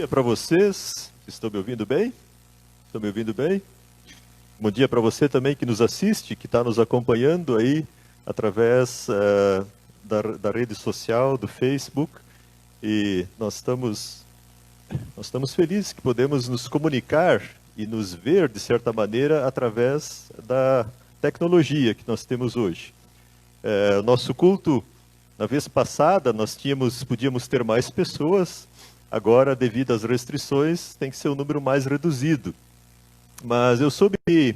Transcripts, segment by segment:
dia para vocês. Estão me ouvindo bem? Estão me ouvindo bem? Bom dia para você também que nos assiste, que está nos acompanhando aí através da rede social, do Facebook. E nós estamos felizes que podemos nos comunicar e nos ver, de certa maneira, através da tecnologia que nós temos hoje. O nosso culto, na vez passada, podíamos ter mais pessoas. Agora, devido às restrições, tem que ser um número mais reduzido. Mas eu soube que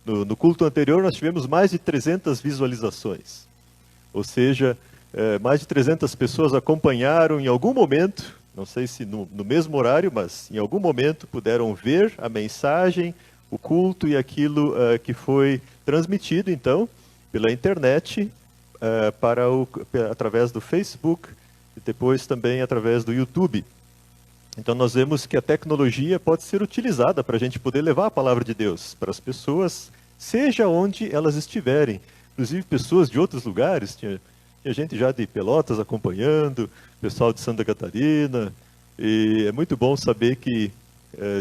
no culto anterior nós tivemos mais de 300 visualizações. Ou seja, mais de 300 pessoas acompanharam em algum momento, não sei se no mesmo horário, mas em algum momento puderam ver a mensagem, o culto e aquilo que foi transmitido, então, pela internet, através do Facebook e depois também através do YouTube. Então nós vemos que a tecnologia pode ser utilizada para a gente poder levar a palavra de Deus para as pessoas, seja onde elas estiverem. Inclusive pessoas de outros lugares, tinha gente já de Pelotas acompanhando, pessoal de Santa Catarina, e é muito bom saber que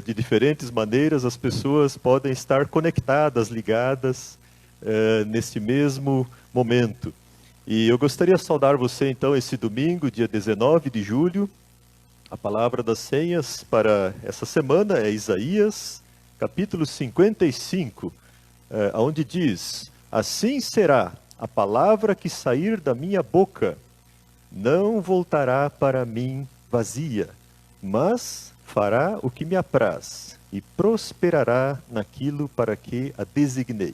de diferentes maneiras as pessoas podem estar conectadas, ligadas nesse mesmo momento. E eu gostaria de saudar você então esse domingo, dia 19 de julho. A palavra das senhas para essa semana é Isaías, capítulo 55, onde diz: assim será a palavra que sair da minha boca, não voltará para mim vazia, mas fará o que me apraz e prosperará naquilo para que a designei.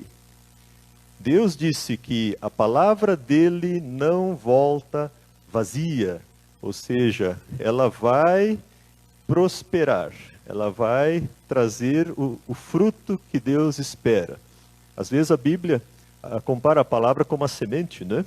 Deus disse que a palavra dele não volta vazia, ou seja, ela vai prosperar, ela vai trazer o fruto que Deus espera. Às vezes a Bíblia compara a palavra com uma semente, né?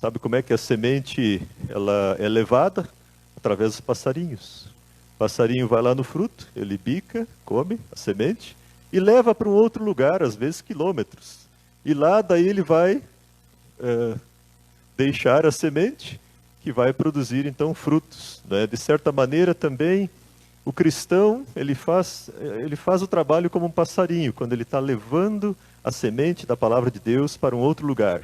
Sabe como é que a semente ela é levada? Através dos passarinhos. O passarinho vai lá no fruto, ele bica, come a semente e leva para um outro lugar, às vezes quilômetros. E lá daí ele vai deixar a semente que vai produzir então frutos, né? De certa maneira também o cristão ele faz o trabalho como um passarinho quando ele está levando a semente da palavra de Deus para um outro lugar.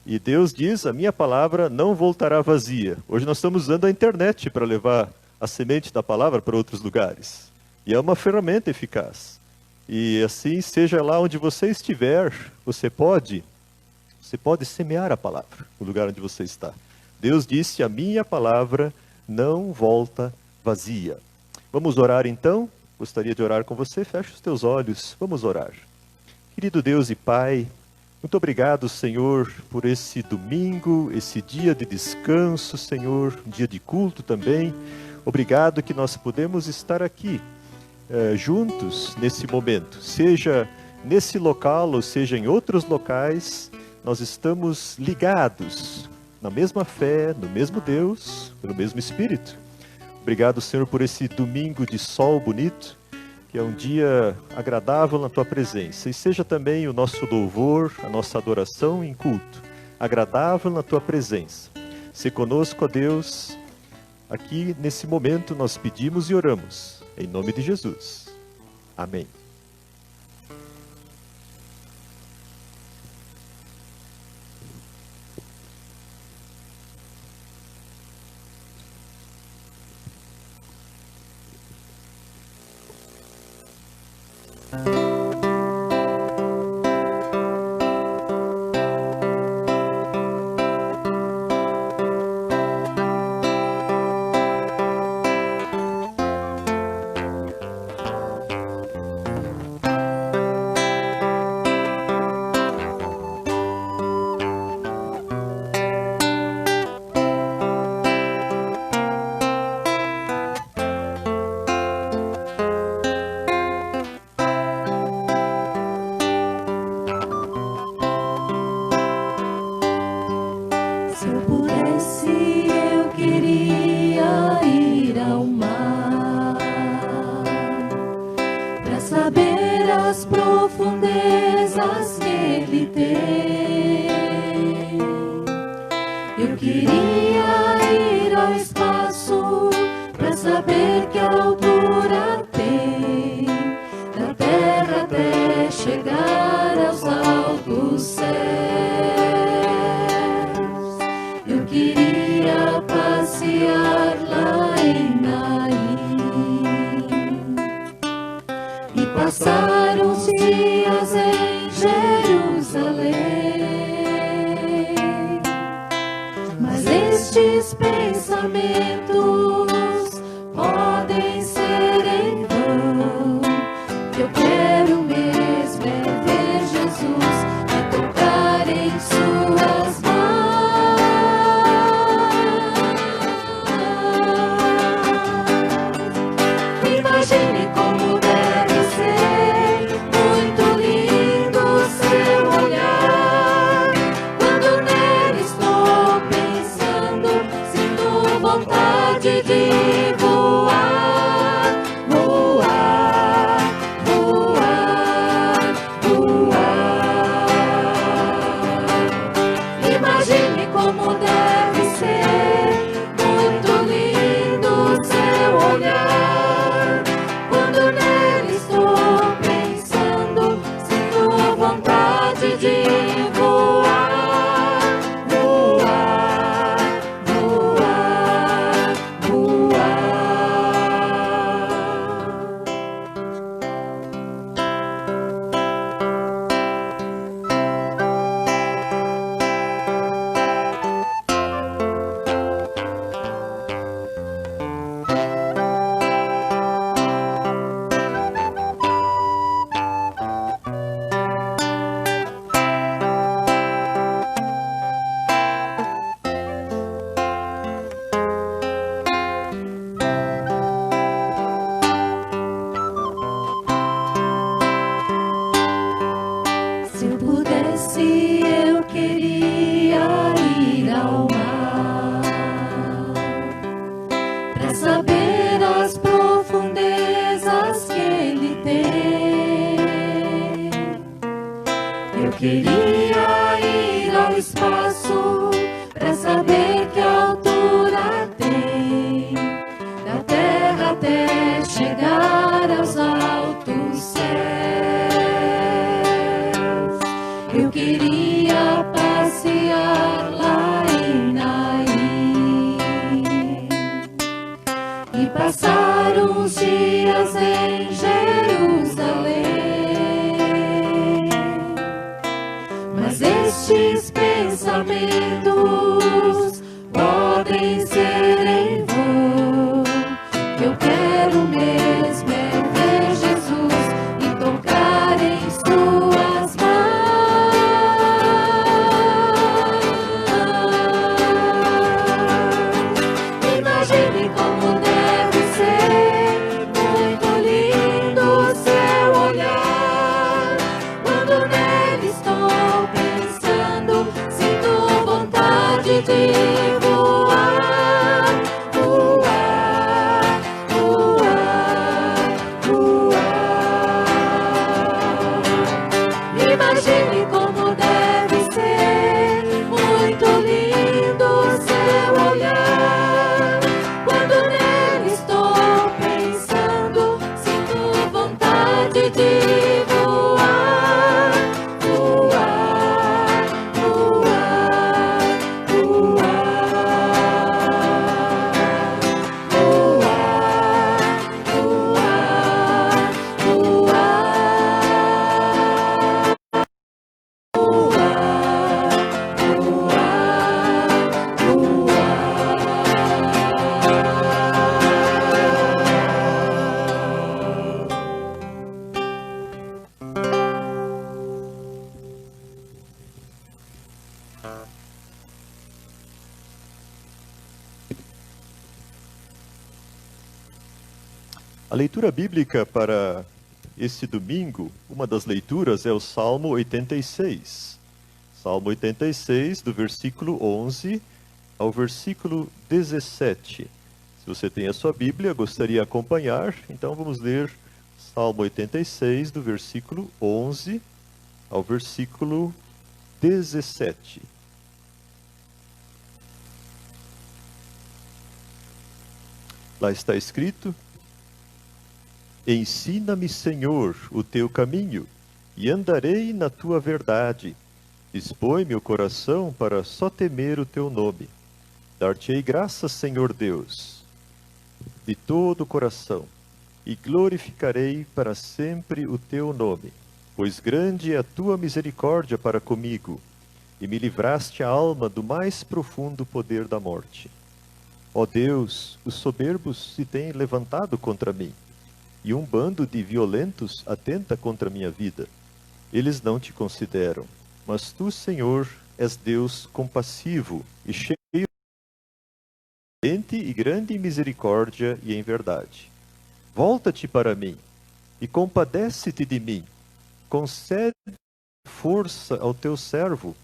E Deus diz: a minha palavra não voltará vazia. Hoje nós estamos usando a internet para levar a semente da palavra para outros lugares. E é uma ferramenta eficaz. E assim, seja lá onde você estiver, você pode semear a palavra no lugar onde você está. Deus disse: a minha palavra não volta vazia. Vamos orar então? Gostaria de orar com você. Feche os teus olhos. Vamos orar. Querido Deus e Pai, muito obrigado, Senhor, por esse domingo, esse dia de descanso, Senhor, um dia de culto também. Obrigado que nós podemos estar aqui juntos nesse momento, seja nesse local ou seja em outros locais. Nós estamos ligados na mesma fé, no mesmo Deus, no mesmo Espírito. Obrigado, Senhor, por esse domingo de sol bonito, que é um dia agradável na Tua presença. E seja também o nosso louvor, a nossa adoração em culto, agradável na Tua presença. Se conosco, ó Deus, aqui nesse momento nós pedimos e oramos, em nome de Jesus. Amém. Eu queria ir ao espaço Imagine como deve ser muito lindo o seu olhar. Quando nele estou pensando, sinto vontade de voar, voar, voar, voar. Imagine como deve ser muito lindo o seu olhar. Quando nele estou pensando, sinto vontade de voar, voar, voar, voar. Se eu pudesse, eu queria ir ao mar, pra saber as profundezas que ele tem. Eu queria ir ao espaço, pra saber que altura tem, da terra até chegar aos altos céus. Eu queria passear lá em Naim e passar uns dias em Jerusalém. Mas estes pensamentos podem ser em vão. Que eu quero mesmo é ver Jesus e tocar em suas mãos. Imagine como deve ser muito lindo o seu olhar. Quando nele estou pensando, sinto vontade de voar, voar, voar, voar. Imagine como deve ser muito lindo o seu olhar. Quando nele estou pensando, sinto vontade de voar, voar, voar, A leitura bíblica para esse domingo, uma das leituras é o Salmo 86. Salmo 86, do versículo 11 ao versículo 17. Se você tem a sua Bíblia, gostaria de acompanhar, então vamos ler Salmo 86, do versículo 11 ao versículo 17. Lá está escrito: Ensina-me, Senhor, o teu caminho, e andarei na tua verdade. Dispõe-me o coração para só temer o teu nome. Dar-te-ei graças, Senhor Deus, de todo o coração, e glorificarei para sempre o teu nome. Pois grande é a tua misericórdia para comigo, e me livraste a alma do mais profundo poder da morte. Ó Deus, os soberbos se têm levantado contra mim, e um bando de violentos atenta contra minha vida. Eles não te consideram, mas tu, Senhor, és Deus compassivo e cheio de e grande em misericórdia e em verdade. Volta-te para mim e compadece-te de mim. Concede força ao teu servo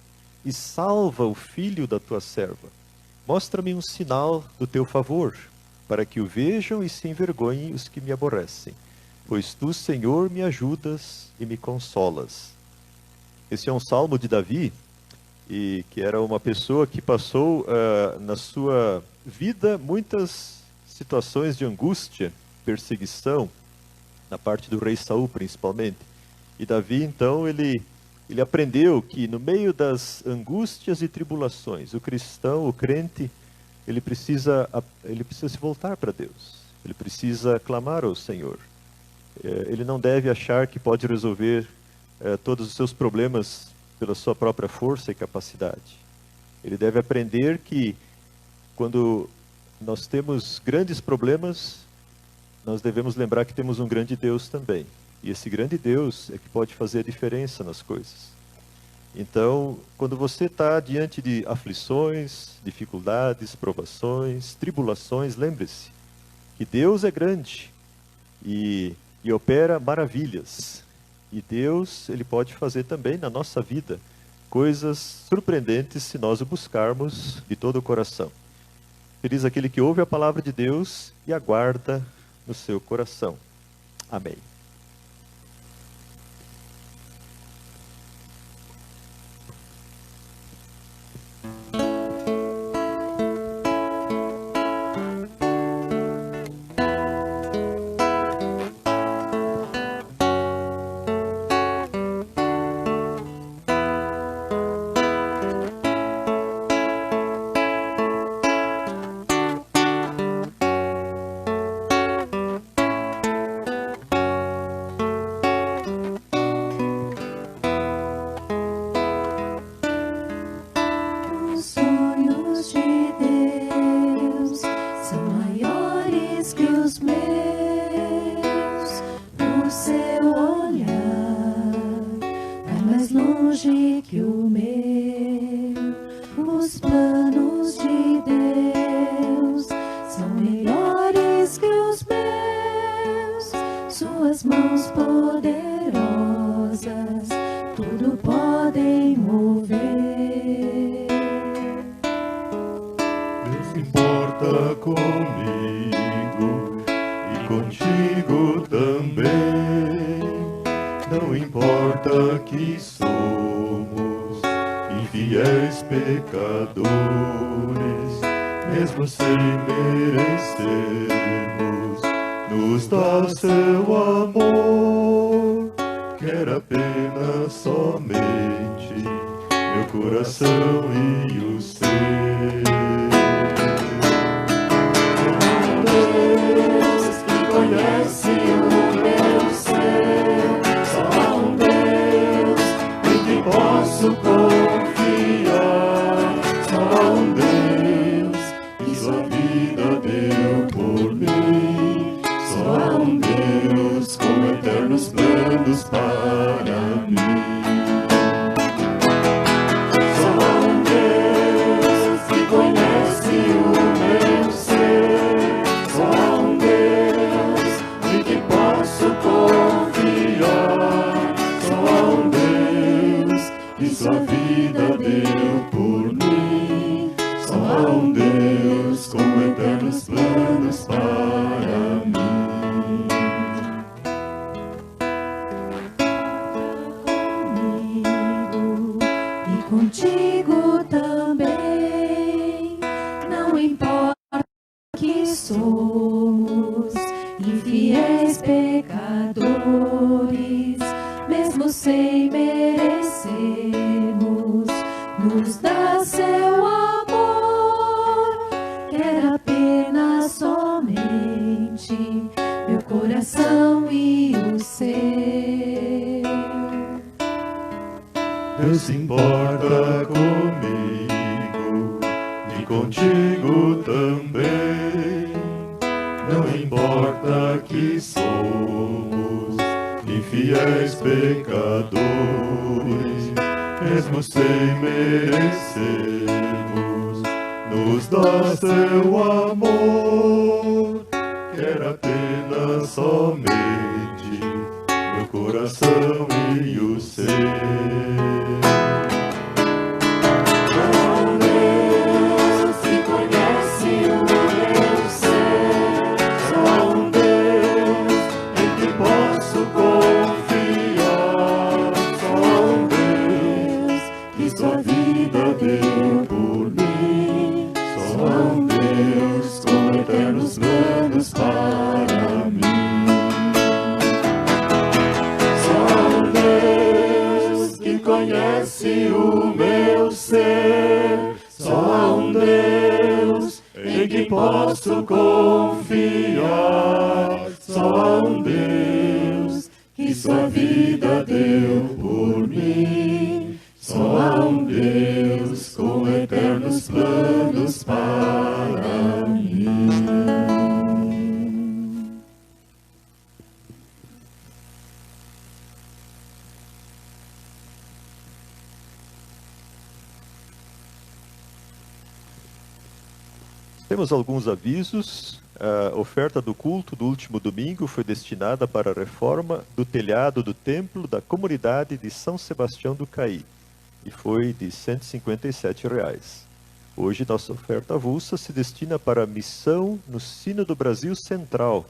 e salva o filho da tua serva. Mostra-me um sinal do teu favor, para que o vejam e se envergonhem os que me aborrecem. Pois tu, Senhor, me ajudas e me consolas. Esse é um salmo de Davi, e que era uma pessoa que passou na sua vida muitas situações de angústia, perseguição, na parte do rei Saul principalmente. E Davi, então, ele aprendeu que no meio das angústias e tribulações, o cristão, o crente, ele precisa se voltar para Deus. Ele precisa clamar ao Senhor. Ele não deve achar que pode resolver todos os seus problemas pela sua própria força e capacidade. Ele deve aprender que quando nós temos grandes problemas, nós devemos lembrar que temos um grande Deus também. E esse grande Deus é que pode fazer a diferença nas coisas. Então, quando você está diante de aflições, dificuldades, provações, tribulações, lembre-se que Deus é grande e opera maravilhas. E Deus, Ele pode fazer também na nossa vida coisas surpreendentes se nós o buscarmos de todo o coração. Feliz aquele que ouve a palavra de Deus e aguarda no seu coração. Amém. Suas mãos poderosas tudo podem mover. Deus importa comigo e contigo também. Não importa que somos infiéis pecadores, mesmo sem merecermos, nos dá seu amor. Quer apenas somente meu coração e o seu. Deus que conhece o meu ser, só há um Deus em quem posso confiar, só há um Deus que sua vida deu por mim, só há um Deus com eternos planos para mim. Só há um Deus que conhece o meu ser, só há um Deus em quem posso confiar, só há um Deus que sua vida deu por mim, só há um Deus com eternos planos para mim. Comigo e contigo também, não importa que somos infiéis pecadores, mesmo sem merecermos, nos dá seu amor. Quer apenas somente meu coração e o seu. Deus se importa comigo e contigo também. Não importa que somos infiéis pecadores, mesmo sem merecermos, nos dá seu amor. quero apenas somente meu coração e o ser. Só um Deus que conhece o meu ser, só um Deus em que posso confiar, só um Deus que sua vida deu por mim, só um Deus com eternos planos para mim. Só um Deus que conhece o meu ser, só um Deus em que posso confiar, só um Deus que sua vida deu por mim, só há um Deus com eternos planos para mim. Temos alguns avisos. A oferta do culto do último domingo foi destinada para a reforma do telhado do templo da comunidade de São Sebastião do Caí e foi de R$ 157. Hoje, nossa oferta avulsa se destina para a missão no Sino do Brasil Central.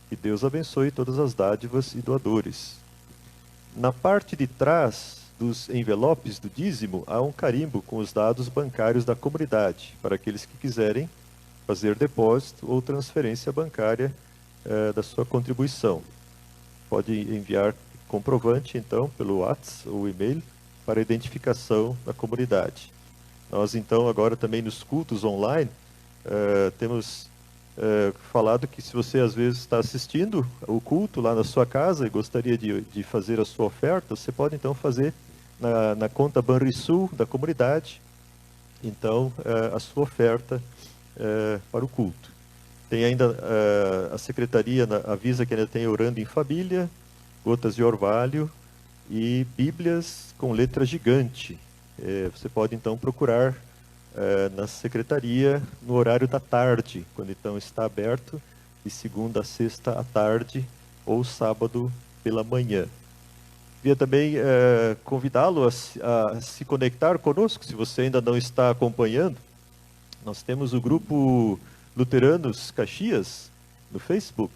Que Deus abençoe todas as dádivas e doadores. Na parte de trás dos envelopes do dízimo, há um carimbo com os dados bancários da comunidade, para aqueles que quiserem fazer depósito ou transferência bancária da sua contribuição. Pode enviar comprovante, então, pelo WhatsApp ou e-mail, para identificação da comunidade. Nós, então, agora também nos cultos online, temos falado que se você, às vezes, está assistindo o culto lá na sua casa e gostaria de fazer a sua oferta, você pode, então, fazer na conta Banrisul da comunidade, então, a sua oferta para o culto. Tem ainda a secretaria avisa que ainda tem Orando em Família, Gotas de Orvalho e Bíblias com letra gigante. Você pode então procurar na secretaria no horário da tarde, quando então está aberto, de segunda a sexta à tarde ou sábado pela manhã. Queria também convidá-lo a se conectar conosco, se você ainda não está acompanhando. Nós temos o grupo Luteranos Caxias no Facebook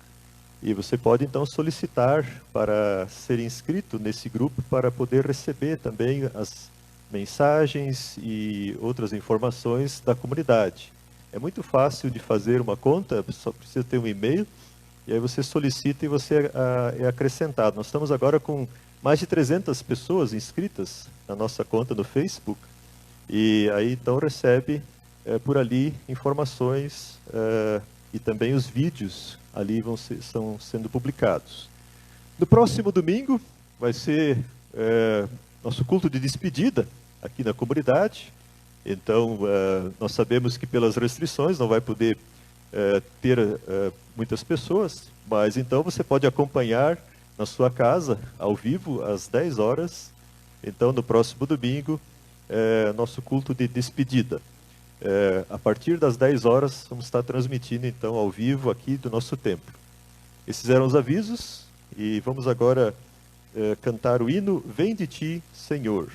e você pode então solicitar para ser inscrito nesse grupo para poder receber também as mensagens e outras informações da comunidade. É muito fácil de fazer uma conta, só precisa ter um e-mail e aí você solicita e você é acrescentado. Nós estamos agora com mais de 300 pessoas inscritas na nossa conta no Facebook e aí então recebe por ali informações e também os vídeos ali estão sendo publicados. No próximo domingo vai ser nosso culto de despedida aqui na comunidade. Então nós sabemos que pelas restrições não vai poder ter muitas pessoas, mas então você pode acompanhar na sua casa ao vivo às 10 horas. Então no próximo domingo nosso culto de despedida. A partir das 10 horas, vamos estar transmitindo, então, ao vivo aqui do nosso templo. Esses eram os avisos, e vamos agora cantar o hino Vem de Ti, Senhor.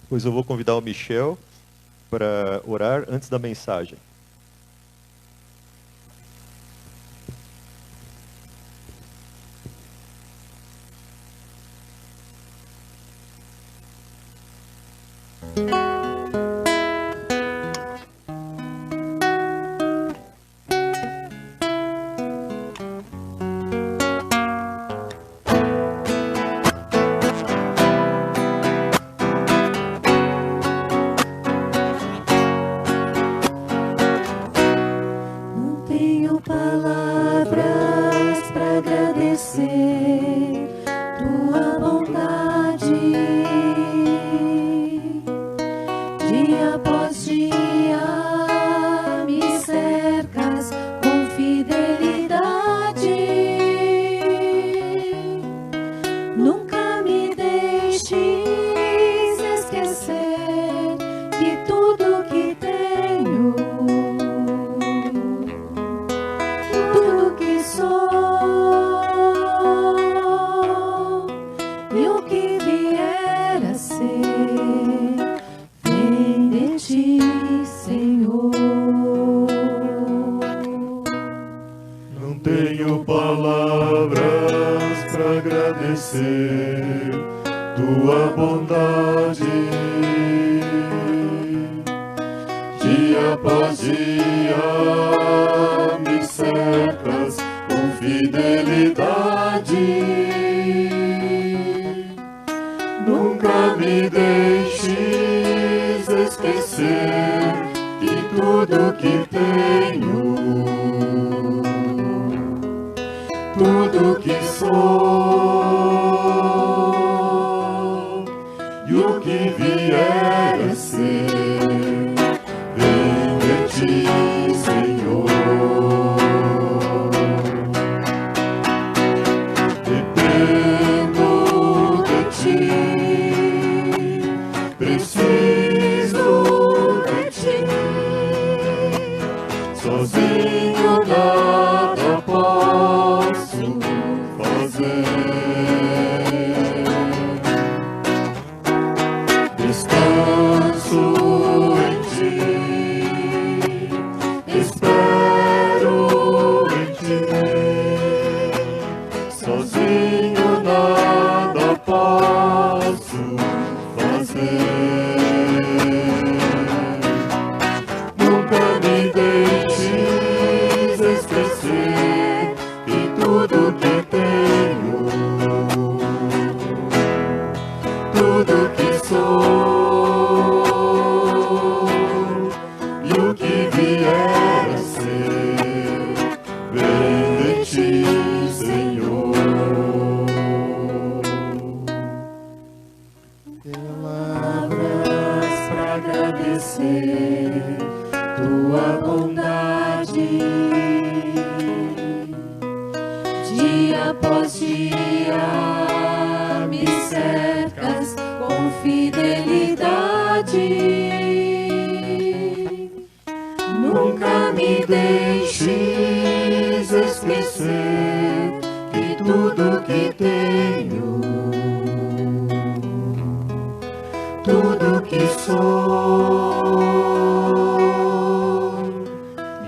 Depois eu vou convidar o Michel para orar antes da mensagem. Tudo que tenho palavras para agradecer tua bondade. Dia após dia me cercas com fidelidade. Nunca me deixes esquecer que tudo que tenho, tudo que sou e o que vier a ser, vem de ti, Senhor. Dependo de ti, preciso de ti. Sozinho nada posso fazer. Descanso em ti, espero em ti. Sozinho nada posso fazer. Nunca me deixes esquecer que tudo que tenho, tudo que sou e o que vier a ser, vem de ti, Senhor. Palavras para agradecer tua bondade. Dia após dia me cercas com fidelidade. Nunca me deixes esquecer que tudo que tenho, tudo que sou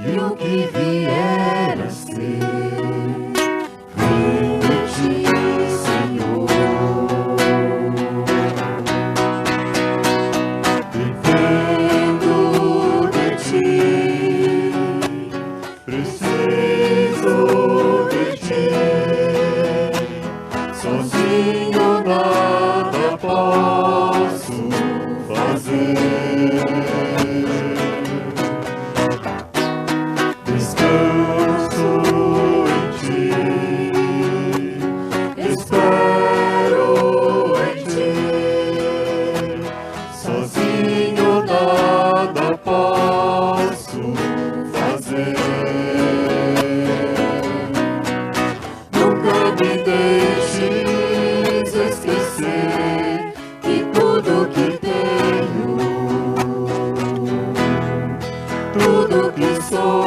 e o que vier a ser, vem de ti, Senhor. Dependo de ti, preciso de ti. Sozinho nada posso fazer. Descanso em ti, espero em ti. Sozinho nada posso fazer. Nunca me deixes esquecer que tudo que tenho, tudo que sou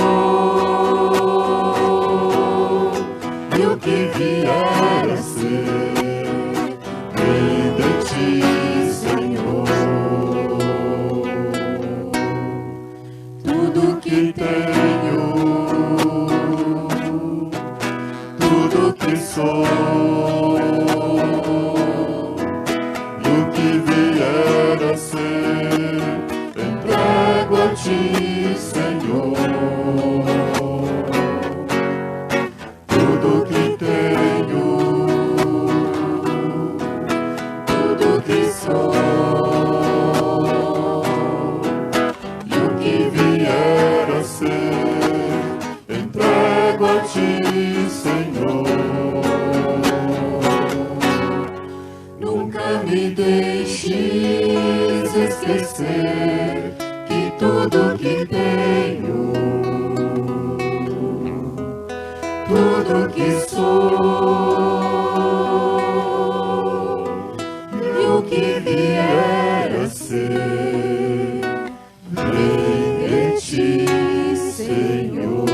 e o que vier a ser, vem de ti, Senhor. Tudo que tenho, tudo que sou e o que vier a ser, entrego a ti, Senhor. Tudo que tenho, tudo que sou e o que vier a ser, entrego a ti, Senhor. Nunca me deixes esquecer que tudo que tenho, tudo que sou e o que vier a ser, vem de ti, Senhor.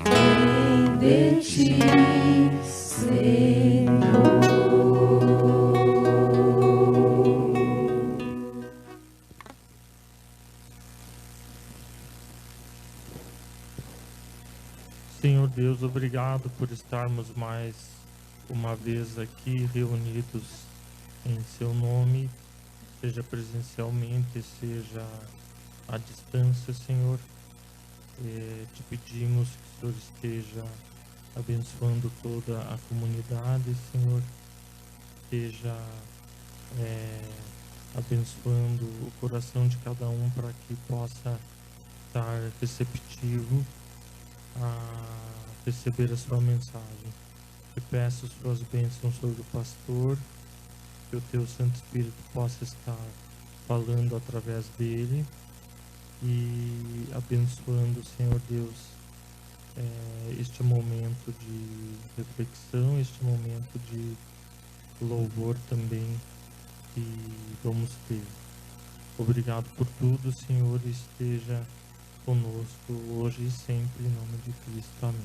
Vem de ti, Senhor. Senhor Deus, obrigado por estarmos mais uma vez aqui reunidos em seu nome, seja presencialmente, seja à distância, Senhor. Te pedimos que o Senhor esteja abençoando toda a comunidade, Senhor. Esteja abençoando o coração de cada um para que possa estar receptivo a receber a sua mensagem. Te peço suas bênçãos sobre o pastor, que o teu Santo Espírito possa estar falando através dele e abençoando, Senhor Deus, este momento de reflexão, este momento de louvor também que vamos ter. Obrigado por tudo, Senhor, e esteja conosco hoje e sempre, em nome de Cristo. Amém.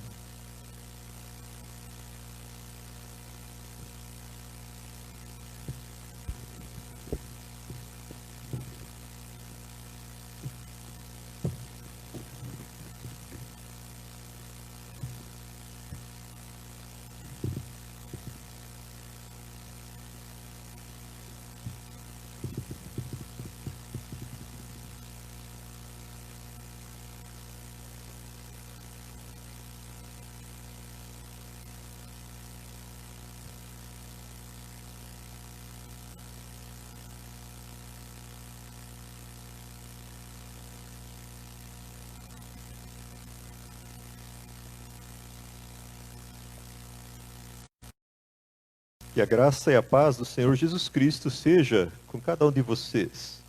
Que a graça e a paz do Senhor Jesus Cristo seja com cada um de vocês.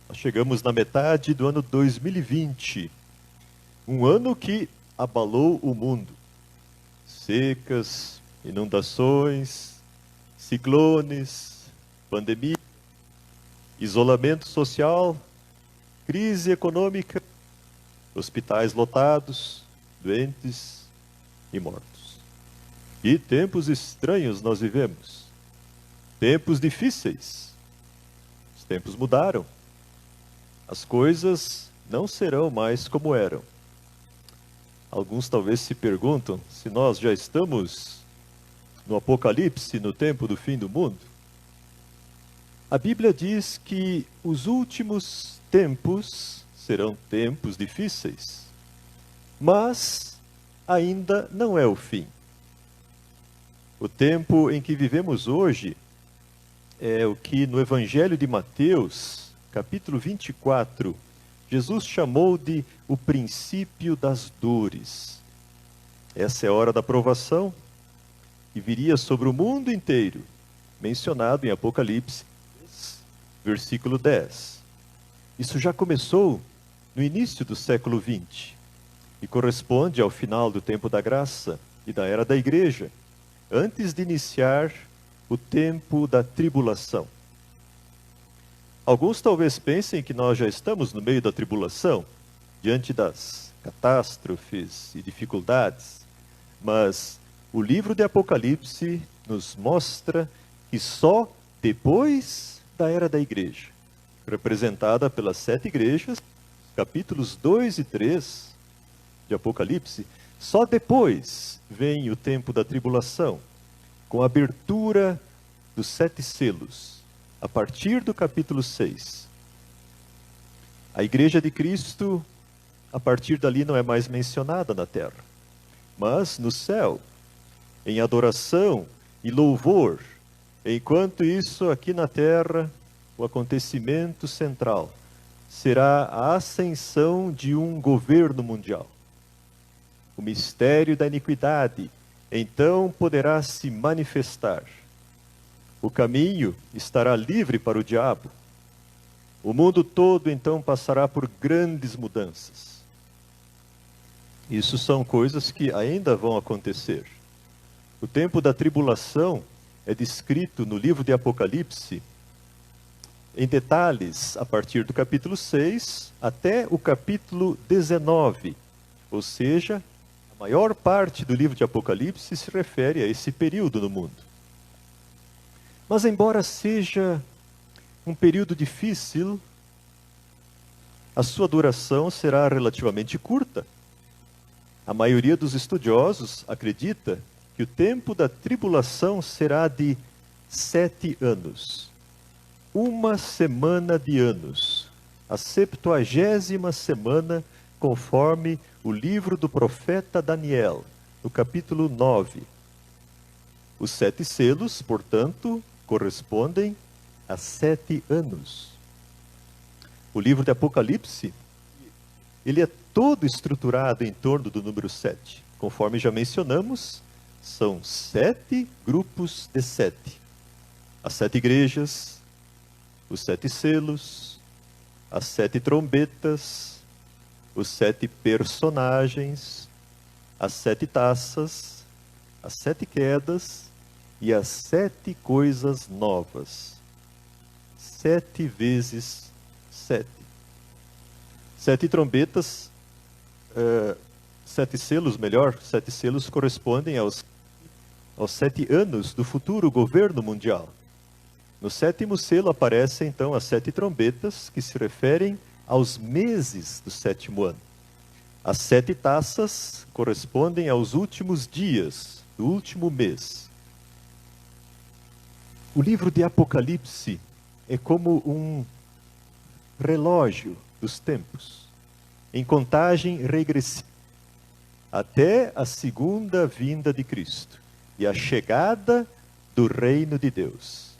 Nós chegamos na metade do ano 2020, um ano que abalou o mundo. Secas, inundações, ciclones, pandemia, isolamento social, crise econômica, hospitais lotados, doentes e mortos. Que tempos estranhos nós vivemos. Tempos difíceis. Os tempos mudaram. As coisas não serão mais como eram. Alguns talvez se perguntam se nós já estamos no Apocalipse, no tempo do fim do mundo. A Bíblia diz que os últimos tempos serão tempos difíceis, mas ainda não é o fim. O tempo em que vivemos hoje é o que no Evangelho de Mateus, capítulo 24, Jesus chamou de o princípio das dores. Essa é a hora da provação que viria sobre o mundo inteiro, mencionado em Apocalipse, versículo 10. Isso já começou no início do século XX e corresponde ao final do tempo da graça e da era da igreja, antes de iniciar o tempo da tribulação. Alguns talvez pensem que nós já estamos no meio da tribulação, diante das catástrofes e dificuldades, mas o livro de Apocalipse nos mostra que só depois da era da igreja, representada pelas 7 igrejas, capítulos 2 e 3 de Apocalipse, só depois vem o tempo da tribulação, com a abertura dos 7 selos, a partir do capítulo 6. A igreja de Cristo, a partir dali, não é mais mencionada na terra, mas no céu, em adoração e louvor. Enquanto isso, aqui na terra, o acontecimento central será a ascensão de um governo mundial. O mistério da iniquidade, então, poderá se manifestar. O caminho estará livre para o diabo. O mundo todo, então, passará por grandes mudanças. Isso são coisas que ainda vão acontecer. O tempo da tribulação é descrito no livro de Apocalipse em detalhes a partir do capítulo 6 até o capítulo 19, ou seja, a maior parte do livro de Apocalipse se refere a esse período no mundo. Mas embora seja um período difícil, a sua duração será relativamente curta. A maioria dos estudiosos acredita que o tempo da tribulação será de 7 anos. 1 semana de anos. A 70ª semana, conforme o livro do profeta Daniel, no capítulo 9. Os 7 selos, portanto, correspondem a 7 anos. O livro de Apocalipse, ele é todo estruturado em torno do número 7. Conforme já mencionamos, são 7 grupos de 7. As 7 igrejas, os 7 selos, as 7 trombetas, os 7 personagens, as 7 taças, as 7 quedas e as 7 coisas novas. 7 vezes 7. 7 trombetas, 7 selos, melhor, 7 selos correspondem aos 7 anos do futuro governo mundial. No 7º selo aparecem então as 7 trombetas, que se referem aos meses do 7º ano. As 7 taças correspondem aos últimos dias do último mês. O livro de Apocalipse é como um relógio dos tempos, em contagem regressiva, até a segunda vinda de Cristo e a chegada do reino de Deus.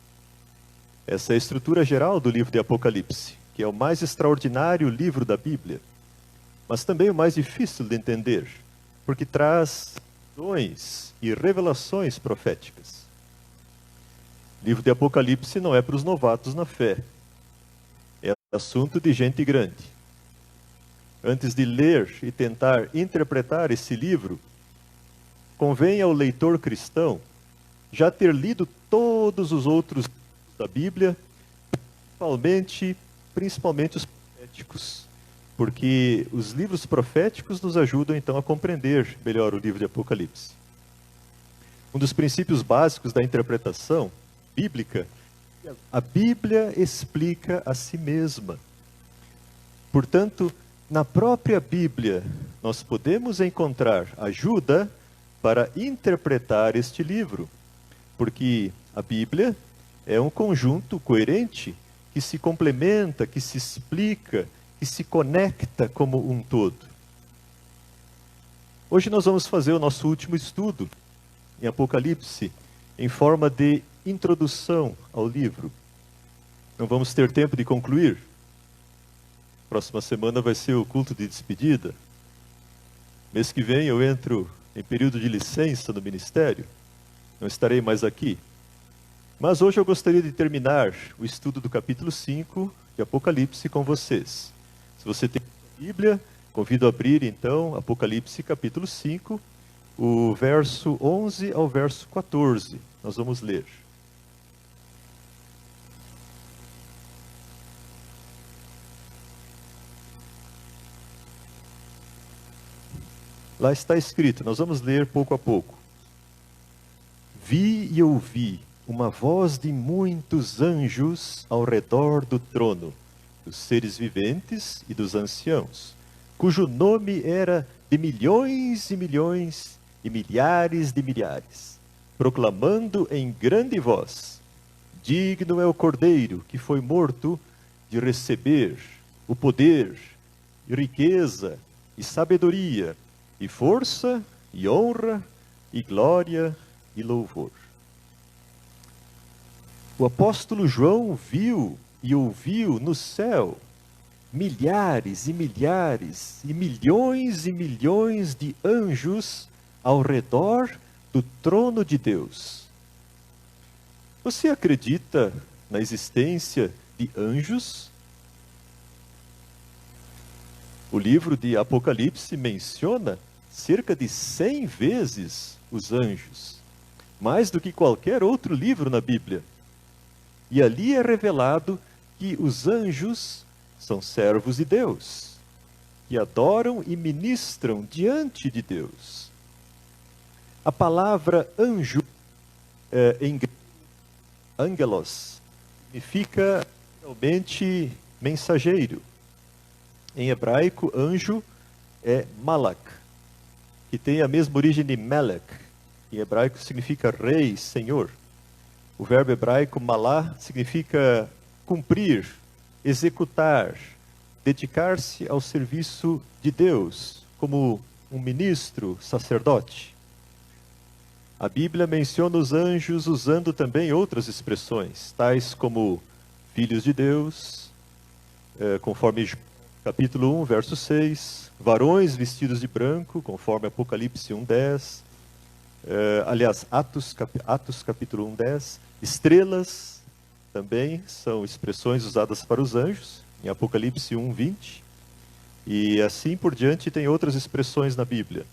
Essa é a estrutura geral do livro de Apocalipse, que é o mais extraordinário livro da Bíblia, mas também o mais difícil de entender, porque traz visões e revelações proféticas. O livro de Apocalipse não é para os novatos na fé, é assunto de gente grande. Antes de ler e tentar interpretar esse livro, convém ao leitor cristão já ter lido todos os outros livros da Bíblia, principalmente os proféticos, porque os livros proféticos nos ajudam então a compreender melhor o livro de Apocalipse. Um dos princípios básicos da interpretação bíblica, a Bíblia explica a si mesma. Portanto, na própria Bíblia, nós podemos encontrar ajuda para interpretar este livro, porque a Bíblia é um conjunto coerente que se complementa, que se explica, que se conecta como um todo. Hoje nós vamos fazer o nosso último estudo em Apocalipse, em forma de introdução ao livro. Não vamos ter tempo de concluir. Próxima semana vai ser o culto de despedida. Mês que vem eu entro em período de licença no ministério. Não estarei mais aqui. Mas hoje eu gostaria de terminar o estudo do capítulo 5 de Apocalipse com vocês. Se você tem a Bíblia, convido a abrir então Apocalipse capítulo 5, o verso 11 ao verso 14. Nós vamos ler. Lá está escrito, nós vamos ler pouco a pouco. Vi e ouvi uma voz de muitos anjos ao redor do trono, dos seres viventes e dos anciãos, cujo nome era de milhões e milhões e milhares de milhares, proclamando em grande voz: digno é o Cordeiro que foi morto de receber o poder, e riqueza, e sabedoria, e força, e honra, e glória, e louvor. O apóstolo João viu e ouviu no céu milhares e milhares e milhões de anjos ao redor do trono de Deus. Você acredita na existência de anjos? O livro de Apocalipse menciona cerca de 100 vezes os anjos, mais do que qualquer outro livro na Bíblia. E ali é revelado que os anjos são servos de Deus, que adoram e ministram diante de Deus. A palavra anjo, em grego, angelos, significa realmente mensageiro. Em hebraico, anjo é malak. que tem a mesma origem de Melech, que em hebraico significa rei, senhor. O verbo hebraico malá significa cumprir, executar, dedicar-se ao serviço de Deus, como um ministro, sacerdote. A Bíblia menciona os anjos usando também outras expressões, tais como filhos de Deus, conforme capítulo 1, verso 6, varões vestidos de branco, conforme Apocalipse 1:10, aliás, Atos capítulo 1:10, estrelas também são expressões usadas para os anjos, em Apocalipse 1:20, e assim por diante tem outras expressões na Bíblia.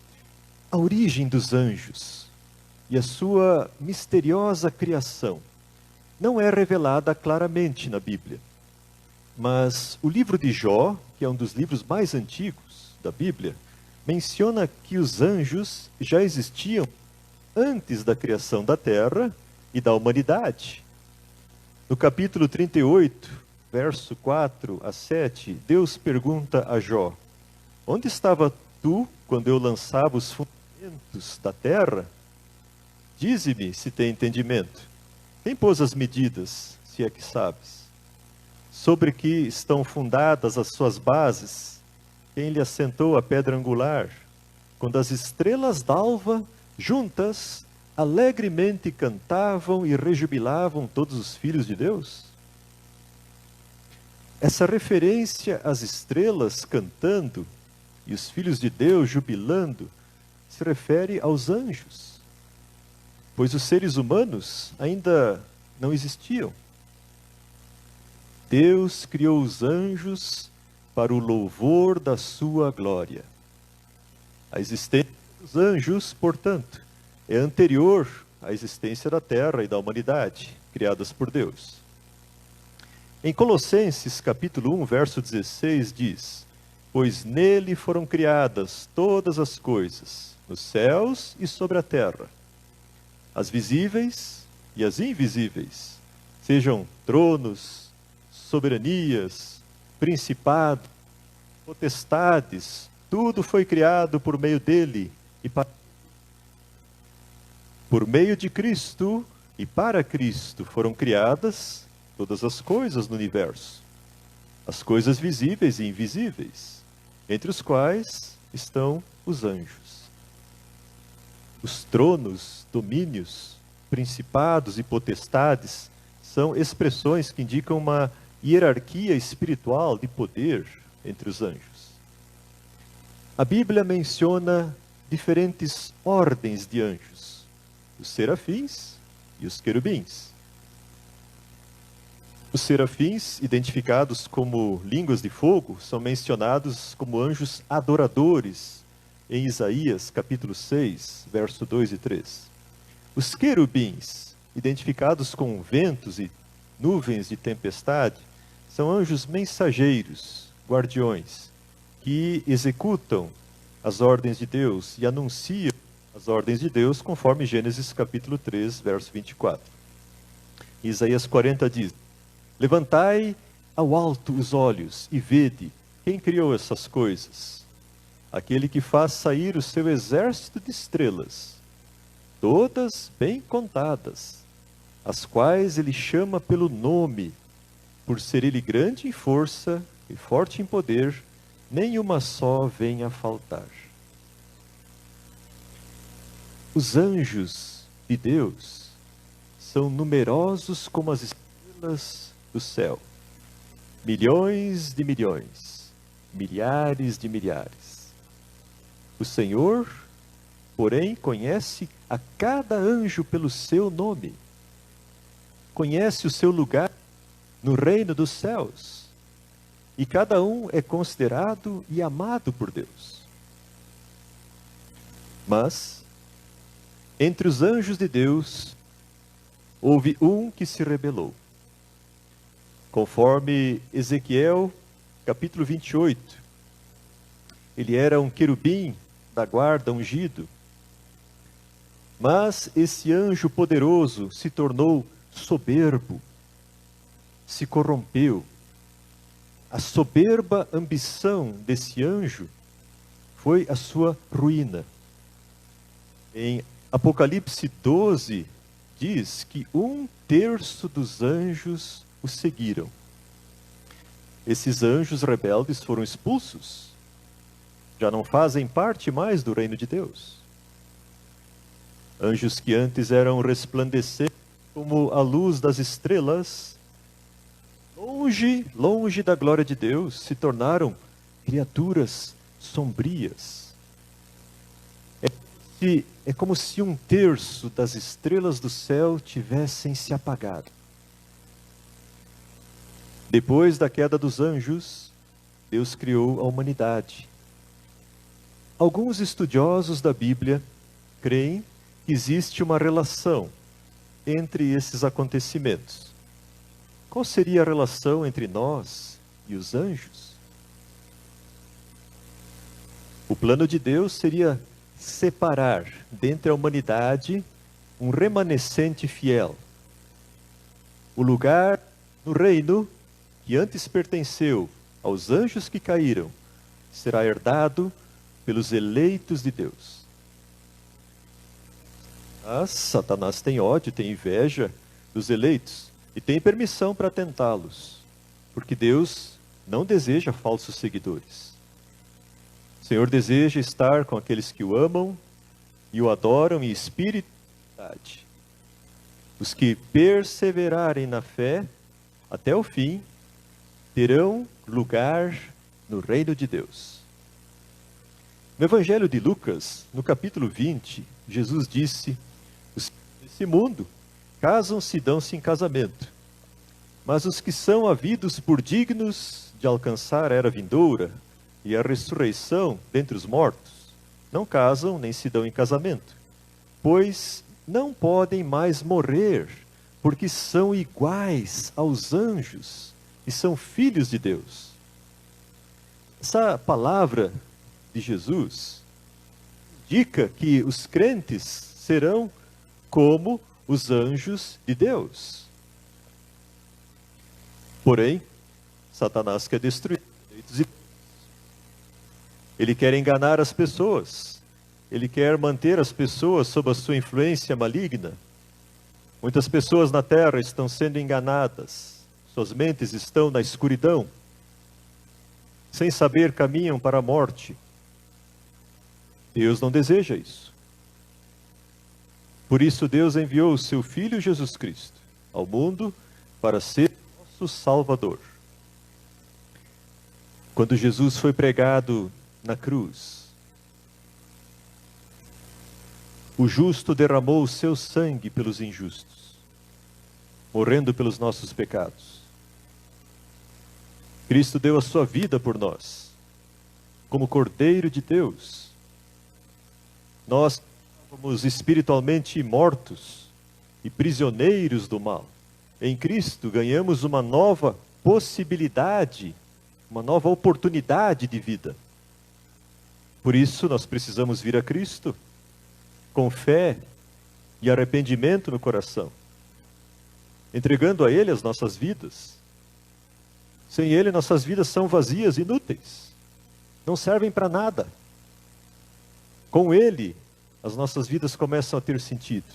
A origem dos anjos e a sua misteriosa criação não é revelada claramente na Bíblia. Mas o livro de Jó, que é um dos livros mais antigos da Bíblia, menciona que os anjos já existiam antes da criação da terra e da humanidade. No capítulo 38, verso 4 a 7, Deus pergunta a Jó: onde estava tu quando eu lançava os fundamentos da terra? Dize-me se tem entendimento. Quem pôs as medidas, se é que sabes? Sobre que estão fundadas as suas bases? Quem lhe assentou a pedra angular? Quando as estrelas d'alva, juntas, alegremente cantavam e rejubilavam todos os filhos de Deus? Essa referência às estrelas cantando e os filhos de Deus jubilando se refere aos anjos, pois os seres humanos ainda não existiam. Deus criou os anjos para o louvor da sua glória. A existência dos anjos, portanto, é anterior à existência da terra e da humanidade, criadas por Deus. Em Colossenses capítulo 1, verso 16 diz: pois nele foram criadas todas as coisas, nos céus e sobre a terra, as visíveis e as invisíveis, sejam tronos, soberanias, principados, potestades, tudo foi criado por meio dele e por meio de Cristo e para Cristo foram criadas todas as coisas no universo, as coisas visíveis e invisíveis, entre os quais estão os anjos. Os tronos, domínios, principados e potestades são expressões que indicam uma hierarquia espiritual de poder entre os anjos. A Bíblia menciona diferentes ordens de anjos: os serafins e os querubins. Os serafins, identificados como línguas de fogo, são mencionados como anjos adoradores em Isaías capítulo 6, verso 2 e 3. Os querubins, identificados com ventos e nuvens de tempestade, são anjos mensageiros, guardiões, que executam as ordens de Deus e anunciam as ordens de Deus, conforme Gênesis capítulo 3, verso 24. Isaías 40 diz: levantai ao alto os olhos e vede quem criou essas coisas. Aquele que faz sair o seu exército de estrelas, todas bem contadas, as quais ele chama pelo nome, por ser ele grande em força e forte em poder, nenhuma só vem a faltar. Os anjos de Deus são numerosos como as estrelas do céu, milhões de milhões, milhares de milhares. O Senhor, porém, conhece a cada anjo pelo seu nome, conhece o seu lugar no reino dos céus, e cada um é considerado e amado por Deus. Mas, entre os anjos de Deus, houve um que se rebelou. Conforme Ezequiel, capítulo 28, ele era um querubim da guarda ungido, mas esse anjo poderoso se tornou soberbo, se corrompeu. A soberba ambição desse anjo foi a sua ruína. Em Apocalipse 12, diz que 1/3 dos anjos o seguiram. Esses anjos rebeldes foram expulsos. Já não fazem parte mais do reino de Deus. Anjos que antes eram resplandecentes como a luz das estrelas, longe da glória de Deus, se tornaram criaturas sombrias. É como se 1/3 das estrelas do céu tivessem se apagado. Depois da queda dos anjos, Deus criou a humanidade. Alguns estudiosos da Bíblia creem que existe uma relação entre esses acontecimentos. Qual seria a relação entre nós e os anjos? O plano de Deus seria separar dentre a humanidade um remanescente fiel. O lugar no reino que antes pertenceu aos anjos que caíram será herdado pelos eleitos de Deus. Mas Satanás tem ódio, tem inveja dos eleitos e tem permissão para tentá-los, porque Deus não deseja falsos seguidores. O Senhor deseja estar com aqueles que o amam e o adoram em espírito e verdade. Os que perseverarem na fé até o fim terão lugar no reino de Deus. No Evangelho de Lucas, no capítulo 20, Jesus disse: os desse mundo casam-se e dão-se em casamento, mas os que são havidos por dignos de alcançar a era vindoura e a ressurreição dentre os mortos, não casam nem se dão em casamento, pois não podem mais morrer, porque são iguais aos anjos e são filhos de Deus. Essa palavra de Jesus indica que os crentes serão como os anjos de Deus. Porém, Satanás quer destruir os eleitos de Deus. Ele quer enganar as pessoas. Ele quer manter as pessoas sob a sua influência maligna. Muitas pessoas na terra estão sendo enganadas. Suas mentes estão na escuridão. Sem saber, caminham para a morte. Deus não deseja isso. Por isso Deus enviou o seu Filho Jesus Cristo ao mundo para ser nosso Salvador. Quando Jesus foi pregado na cruz, o justo derramou o seu sangue pelos injustos, morrendo pelos nossos pecados. Cristo deu a sua vida por nós, como Cordeiro de Deus. Nós estávamos espiritualmente mortos e prisioneiros do mal. Em Cristo ganhamos uma nova possibilidade, uma nova oportunidade de vida. Por isso nós precisamos vir a Cristo com fé e arrependimento no coração, entregando a Ele as nossas vidas. Sem Ele, nossas vidas são vazias, inúteis, não servem para nada. Com Ele, as nossas vidas começam a ter sentido.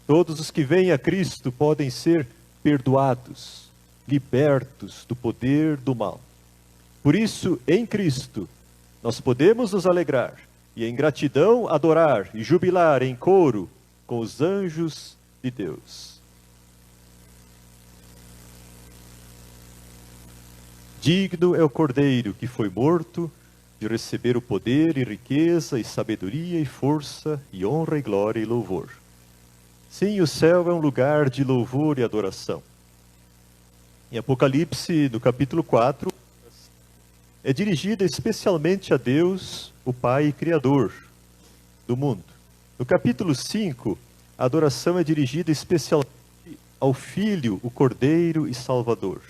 Todos os que vêm a Cristo podem ser perdoados, libertos do poder do mal. Por isso, em Cristo, nós podemos nos alegrar e em gratidão adorar e jubilar em coro com os anjos de Deus. Digno é o Cordeiro que foi morto de receber o poder e riqueza e sabedoria e força e honra e glória e louvor. Sim, o céu é um lugar de louvor e adoração. Em Apocalipse, no capítulo 4, é dirigida especialmente a Deus, o Pai Criador do mundo. No capítulo 5, a adoração é dirigida especialmente ao Filho, o Cordeiro e Salvador.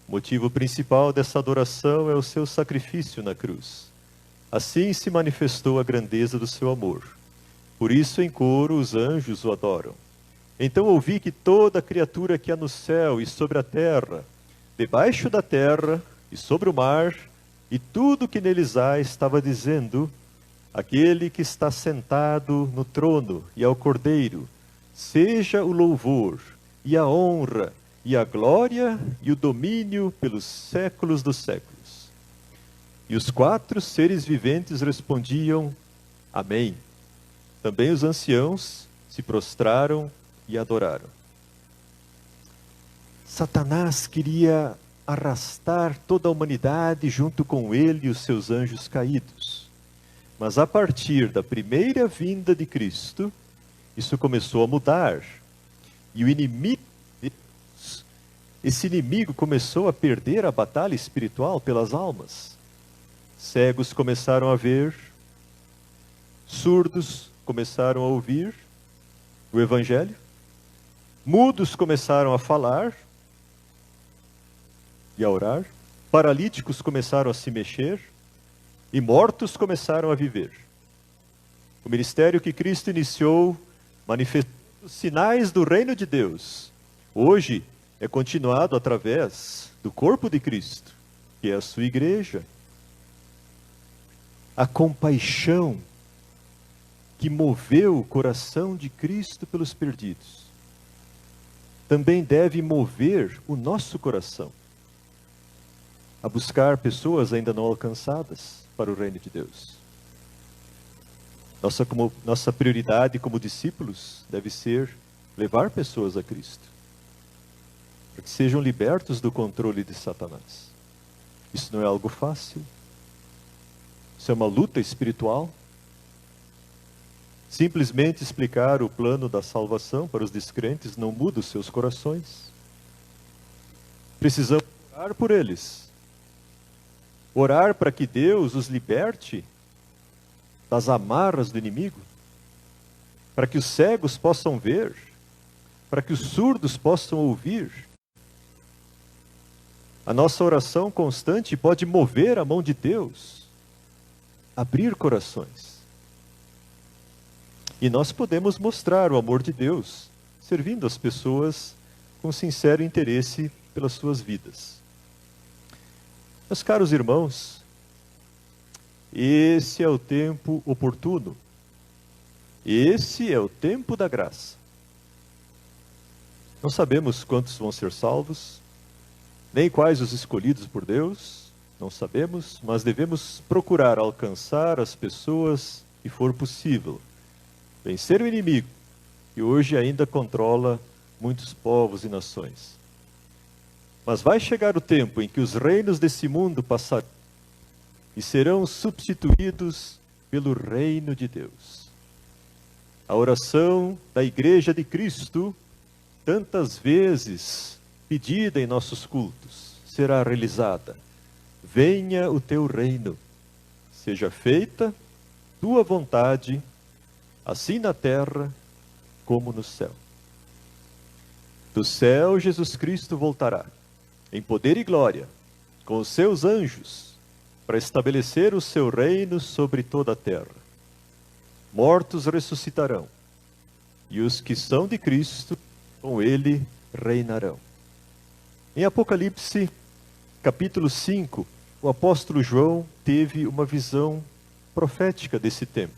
O motivo principal dessa adoração é o seu sacrifício na cruz. Assim se manifestou a grandeza do seu amor. Por isso, em coro, os anjos o adoram. Então ouvi que toda criatura que há no céu e sobre a terra, debaixo da terra e sobre o mar, e tudo que neles há, estava dizendo: aquele que está sentado no trono e ao Cordeiro, seja o louvor e a honra e a glória e o domínio pelos séculos dos séculos. E os 4 seres viventes respondiam, Amém. Também os anciãos se prostraram e adoraram. Satanás queria arrastar toda a humanidade junto com ele e os seus anjos caídos. Mas a partir da primeira vinda de Cristo, isso começou a mudar. E o inimigo, esse inimigo começou a perder a batalha espiritual pelas almas. Cegos começaram a ver, surdos começaram a ouvir o Evangelho, mudos começaram a falar e a orar, paralíticos começaram a se mexer e mortos começaram a viver. O ministério que Cristo iniciou, manifestando os sinais do reino de Deus, hoje é continuado através do corpo de Cristo, que é a sua igreja. A compaixão que moveu o coração de Cristo pelos perdidos também deve mover o nosso coração a buscar pessoas ainda não alcançadas para o reino de Deus. Nossa prioridade como discípulos deve ser levar pessoas a Cristo, para que sejam libertos do controle de Satanás. Isso não é algo fácil. Isso é uma luta espiritual. Simplesmente explicar o plano da salvação para os descrentes não muda os seus corações. Precisamos orar por eles. Orar para que Deus os liberte das amarras do inimigo, para que os cegos possam ver, para que os surdos possam ouvir. A nossa oração constante pode mover a mão de Deus, abrir corações. E nós podemos mostrar o amor de Deus, servindo as pessoas com sincero interesse pelas suas vidas. Meus caros irmãos, esse é o tempo oportuno. Esse é o tempo da graça. Não sabemos quantos vão ser salvos, nem quais os escolhidos por Deus, não sabemos, mas devemos procurar alcançar as pessoas que for possível. Vencer o inimigo, que hoje ainda controla muitos povos e nações. Mas vai chegar o tempo em que os reinos desse mundo passarão e serão substituídos pelo reino de Deus. A oração da Igreja de Cristo, tantas vezes pedida em nossos cultos, será realizada. Venha o teu reino, seja feita tua vontade, assim na terra como no céu. Do céu Jesus Cristo voltará, em poder e glória, com os seus anjos, para estabelecer o seu reino sobre toda a terra. Mortos ressuscitarão, e os que são de Cristo, com ele reinarão. Em Apocalipse, capítulo 5, o apóstolo João teve uma visão profética desse tempo,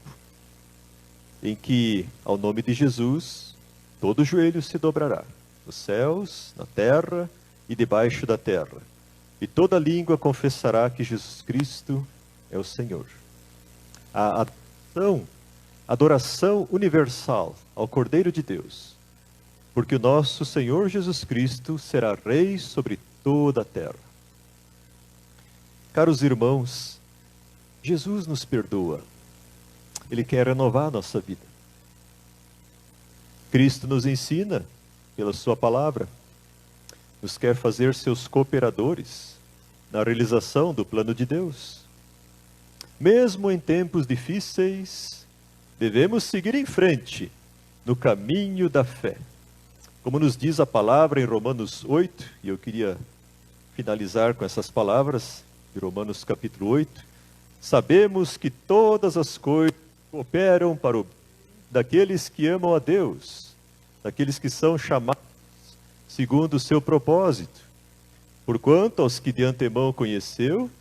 em que, ao nome de Jesus, todo joelho se dobrará, nos céus, na terra e debaixo da terra, e toda língua confessará que Jesus Cristo é o Senhor. A adoração universal ao Cordeiro de Deus, porque o nosso Senhor Jesus Cristo será Rei sobre toda a terra. Caros irmãos, Jesus nos perdoa. Ele quer renovar a nossa vida. Cristo nos ensina, pela sua palavra, nos quer fazer seus cooperadores na realização do plano de Deus. Mesmo em tempos difíceis, devemos seguir em frente no caminho da fé. Como nos diz a palavra em Romanos 8, e eu queria finalizar com essas palavras de Romanos capítulo 8, sabemos que todas as coisas cooperam para o bem daqueles que amam a Deus, daqueles que são chamados segundo o seu propósito. Porquanto aos que de antemão conheceu,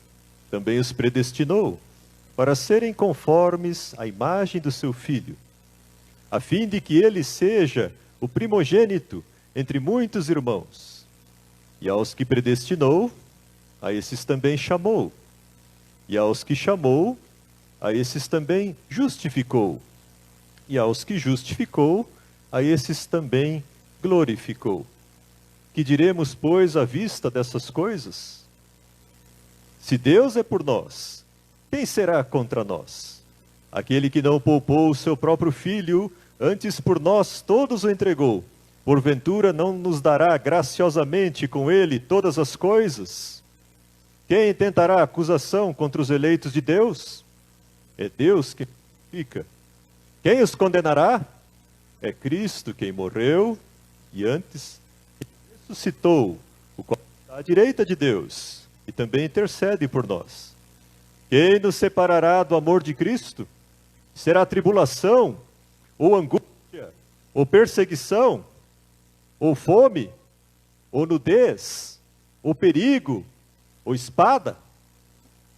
também os predestinou, para serem conformes à imagem do seu Filho, a fim de que ele seja o primogênito entre muitos irmãos. E aos que predestinou, a esses também chamou. E aos que chamou, a esses também justificou. E aos que justificou, a esses também glorificou. Que diremos, pois, à vista dessas coisas? Se Deus é por nós, quem será contra nós? Aquele que não poupou o seu próprio Filho, antes por nós todos o entregou, porventura não nos dará graciosamente com ele todas as coisas? Quem tentará acusação contra os eleitos de Deus? É Deus que fica. Quem os condenará? É Cristo quem morreu e antes ressuscitou, o qual está à direita de Deus e também intercede por nós. Quem nos separará do amor de Cristo? Será tribulação, ou angústia, ou perseguição, ou fome, ou nudez, ou perigo, ou espada?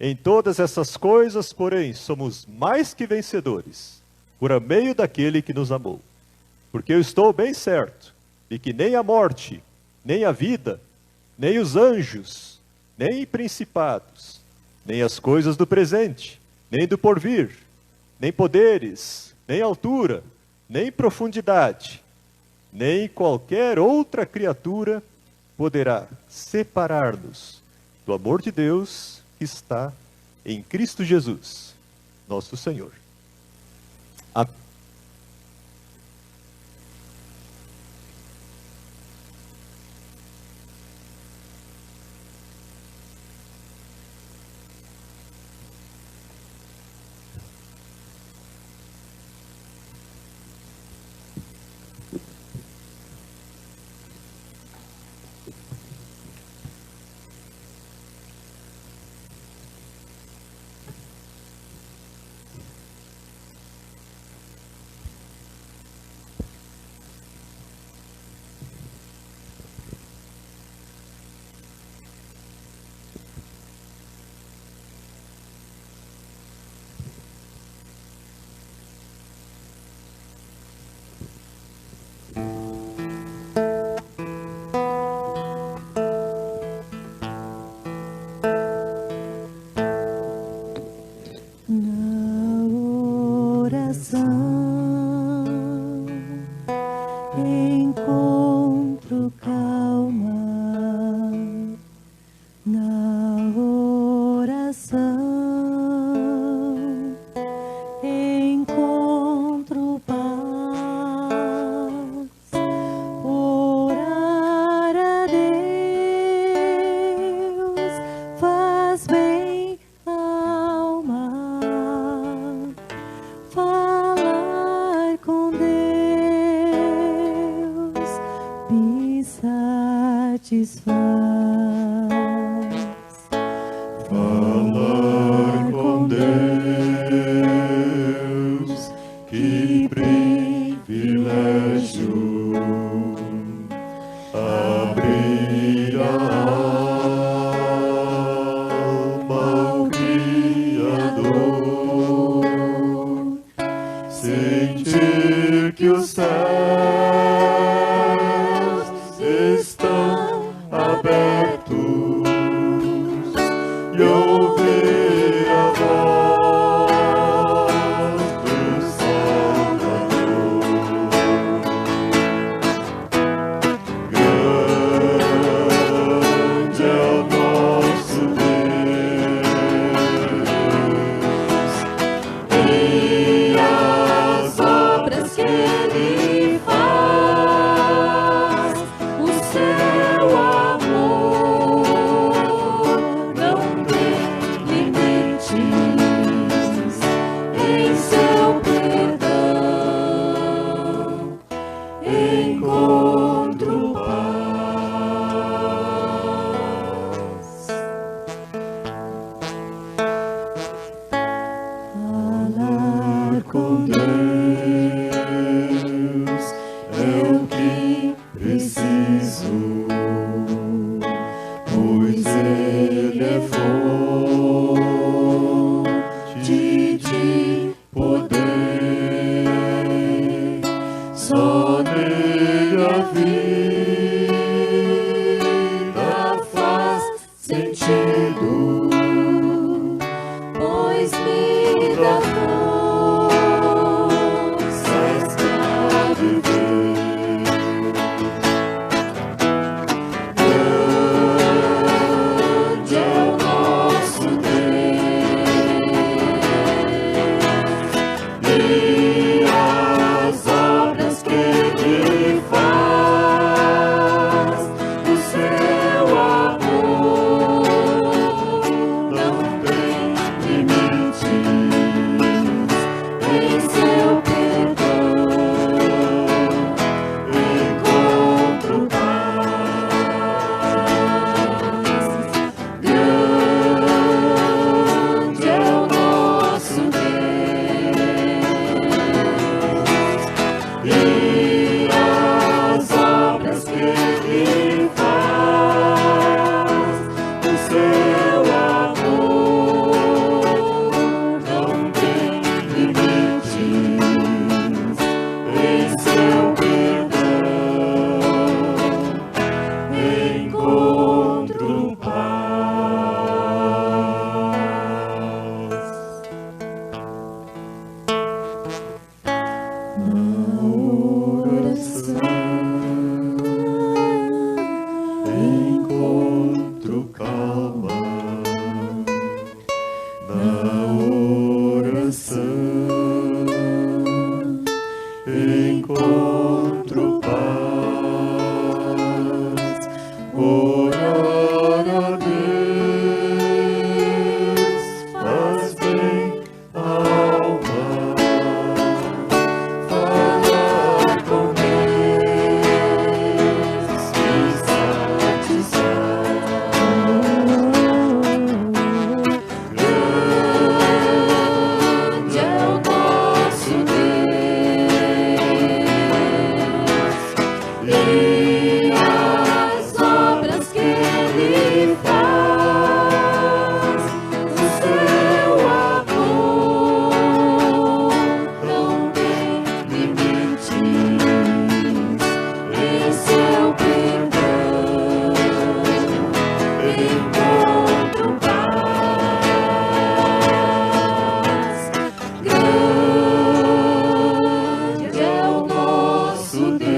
Em todas essas coisas, porém, somos mais que vencedores, por meio daquele que nos amou. Porque eu estou bem certo de que nem a morte, nem a vida, nem os anjos, nem principados, nem as coisas do presente, nem do porvir, nem poderes, nem altura, nem profundidade, nem qualquer outra criatura poderá separar-nos do amor de Deus que está em Cristo Jesus, nosso Senhor. Amém. Encontro calma na oração, encontro paz, orar a Deus faz bem à alma, falar com Deus me satisfaz. Falar com Deus, que privilégio, abrir a alma ao Criador, sentir que os céus estão abertos e ouvir a voz do Salvador. Grande é o nosso Deus, e as obras que Ele faz, o seu amor não tem limites, em seu perdão encontro paz. Falar com Deus é o que preciso, pois Ele é fonte ti poder, só nele a vida faz sentido, pois me dá forças pra viver. Grande é o nosso Deus, e as obras que Ele faz, o seu amor não tem limites, em seu perdão encontro paz. Grande é o nosso Deus, e as obras que Ele faz, o seu amor não tem limites, em seu perdão encontro paz. Na oração encontro calma, na oração encontro paz. Orar a Deus faz bem à alma, falar com Deus me satisfaz. Grande é o nosso Deus, e as obras que Ele faz, o seu amor não tem limites, em seu perdão encontro paz. Grande é o nosso Deus,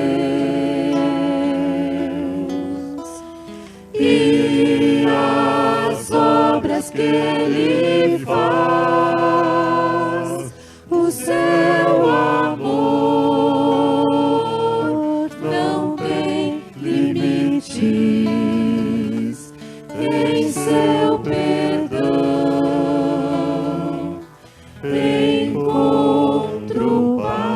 e as obras que Ele faz, o seu amor não tem limites, em seu perdão encontro paz.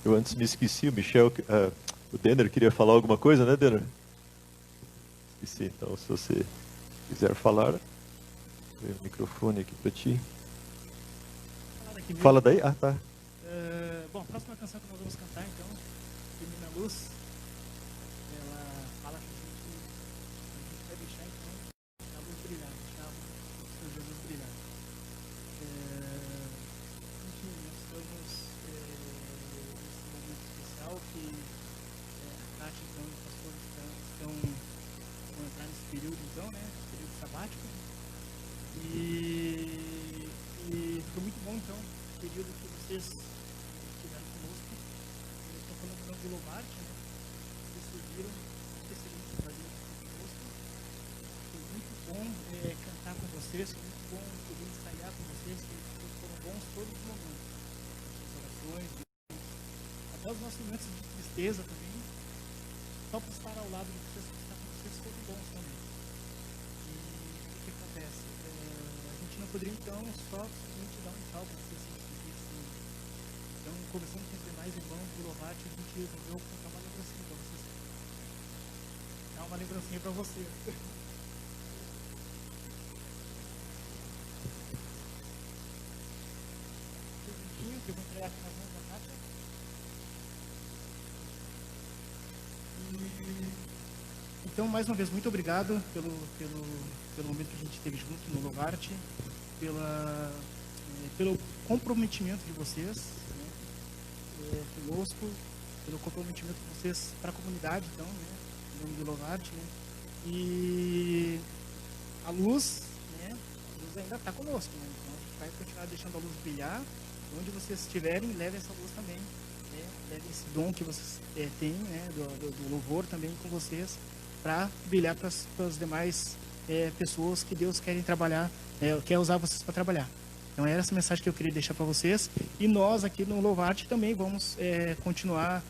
Eu antes me esqueci, o Michel, o Denner queria falar alguma coisa, né, Denner? Esqueci, então se você quiser falar, tem o microfone aqui para ti. Falar aqui mesmo. Fala daí? Ah, tá. Bom, a próxima canção que nós vamos cantar, então, Ilumina a Luz, ela fala que a gente vai deixar, então, a luz brilhar, deixar o seu Jesus brilhar. Enfim, nós estamos nesse momento especial que a Tati, então, e o pastor vão entrar nesse período, então, né, período sabático. E foi muito bom, então, o período que vocês estiveram conosco. Nós estamos falando de Lovarte, né? Vocês serviram excelente fazer conosco. Foi muito bom cantar com vocês, foi muito bom poder ensaiar com vocês, que foram bons todos os momentos. As orações, até os nossos momentos de tristeza também. Só por estar ao lado de vocês, por estar com vocês, foram bons também. E o que acontece? A gente não poderia, então, só simplesmente dar um tchau para vocês, se despedir. Então, começando com os demais irmãos do Lovarte, a gente resolveu contar uma lembrancinha para vocês. Dar uma lembrancinha para você. que eu vou entregar aqui nas mãos da Kátia. Então, mais uma vez, muito obrigado pelo momento que a gente teve junto no Lovarte, pelo comprometimento de vocês, né, conosco, pelo comprometimento de vocês para a comunidade, então, né, em nome do Lovarte, né, e a luz, né, a luz ainda está conosco, né, então a gente vai continuar deixando a luz brilhar, onde vocês estiverem, levem essa luz também, né, levem esse dom que vocês têm, né, do louvor também com vocês, para brilhar para as demais pessoas que Deus quer trabalhar, quer usar vocês para trabalhar. Então era essa mensagem que eu queria deixar para vocês. E nós aqui no Louvarte também vamos continuar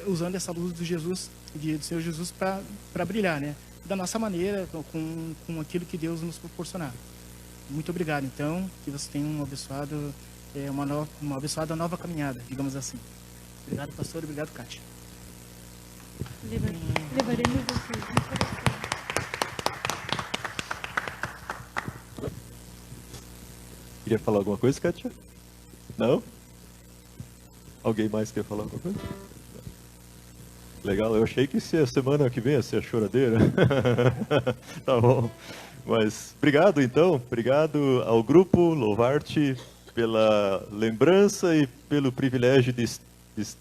usando essa luz do Jesus, do Senhor Jesus, para brilhar, né? Da nossa maneira, com aquilo que Deus nos proporcionar. Muito obrigado, então, que vocês tenham uma abençoada nova caminhada, digamos assim. Obrigado, pastor, obrigado, Kátia. Levaremos vocês no coração. Queria falar alguma coisa, Kátia? Não? Alguém mais quer falar alguma coisa? Legal, eu achei que se a semana que vem ia ser a choradeira. Tá bom. Mas obrigado então, obrigado ao grupo Louvarte pela lembrança e pelo privilégio de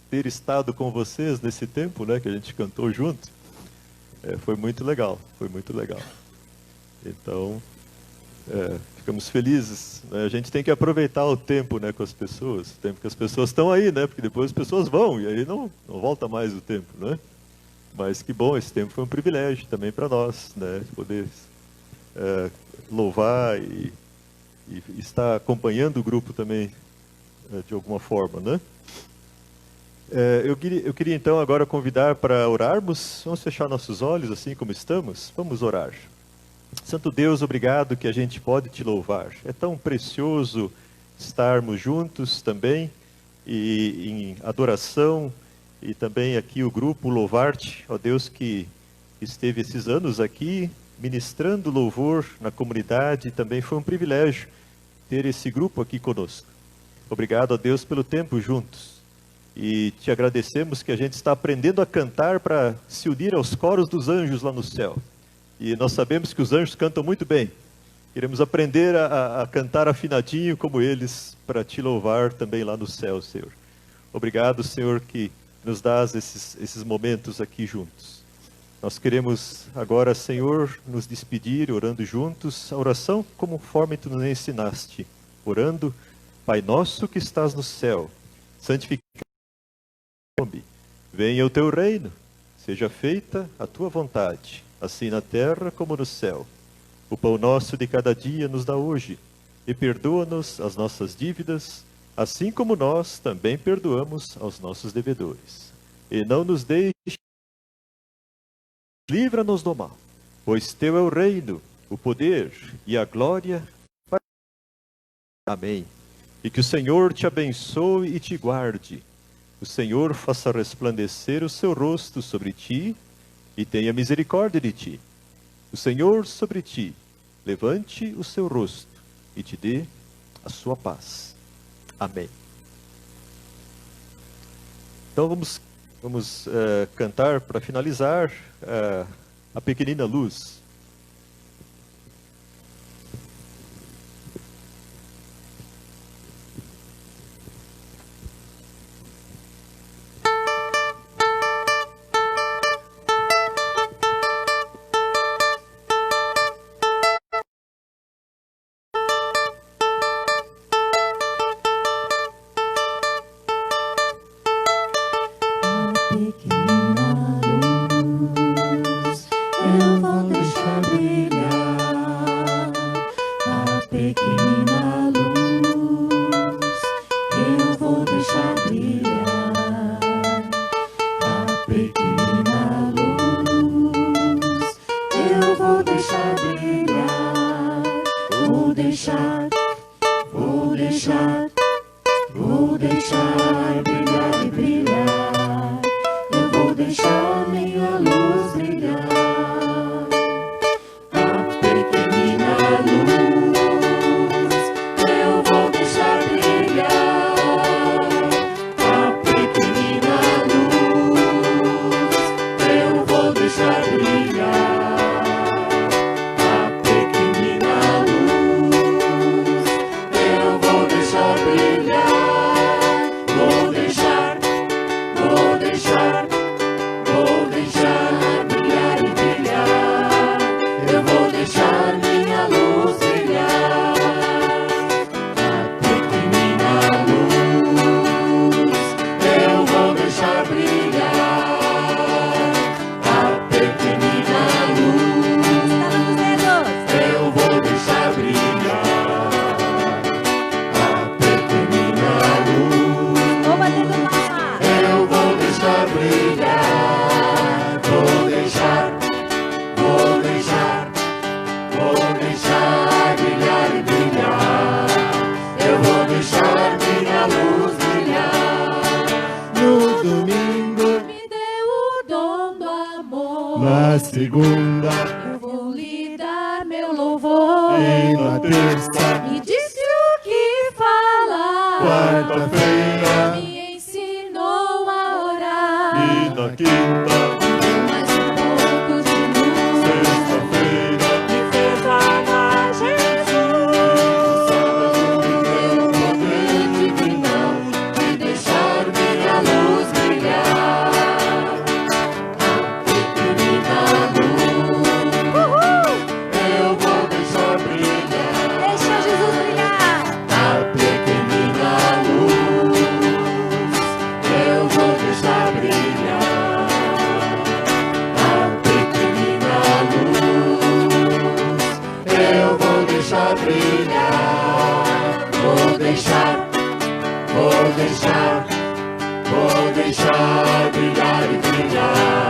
ter estado com vocês nesse tempo, né, que a gente cantou junto. Foi muito legal, foi muito legal. Então, ficamos felizes, né? A gente tem que aproveitar o tempo, né, com as pessoas, o tempo que as pessoas estão aí, né, porque depois as pessoas vão e aí não volta mais o tempo, né? Mas que bom, esse tempo foi um privilégio também para nós, né, poder louvar e estar acompanhando o grupo também de alguma forma, né? Eu queria então agora convidar para orarmos. Vamos fechar nossos olhos assim como estamos? Vamos orar. Santo Deus, obrigado que a gente pode te louvar. É tão precioso estarmos juntos também e em adoração, e também aqui o grupo Louvarte, ó Deus, que esteve esses anos aqui ministrando louvor na comunidade. Também foi um privilégio ter esse grupo aqui conosco. Obrigado, ó Deus, pelo tempo juntos. E te agradecemos que a gente está aprendendo a cantar para se unir aos coros dos anjos lá no céu. E nós sabemos que os anjos cantam muito bem. Queremos aprender a cantar afinadinho como eles, para te louvar também lá no céu, Senhor. Obrigado, Senhor, que nos dás esses momentos aqui juntos. Nós queremos agora, Senhor, nos despedir orando juntos, a oração conforme tu nos ensinaste. Orando, Pai nosso que estás no céu, santificado nome, venha o teu reino, seja feita a tua vontade, assim na terra como no céu. O pão nosso de cada dia nos dá hoje, e perdoa-nos as nossas dívidas, assim como nós também perdoamos aos nossos devedores. E não nos deixe, livra-nos do mal, pois teu é o reino, o poder e a glória. Amém. E que o Senhor te abençoe e te guarde. O Senhor faça resplandecer o seu rosto sobre ti e tenha misericórdia de ti. O Senhor sobre ti levante o seu rosto e te dê a sua paz. Amém. Então vamos cantar para finalizar a pequenina luz. Pequenina luz, eu vou deixar brilhar. segunda eu vou lhe dar meu louvor. e na terça, Me disse o que falar. quarta-feira Me ensinou a orar. E na quinta, Mais um pouco de luz. sexta-feira, Me fez amar Jesus. Deu o poder divino de deixar minha luz brilhar. A pequenina luz, eu vou deixar brilhar. deixa Jesus brilhar. A pequenina luz, eu vou deixar brilhar. A pequenina luz, eu vou deixar brilhar. Vou deixar, vou deixar, vou deixar brilhar e brilhar.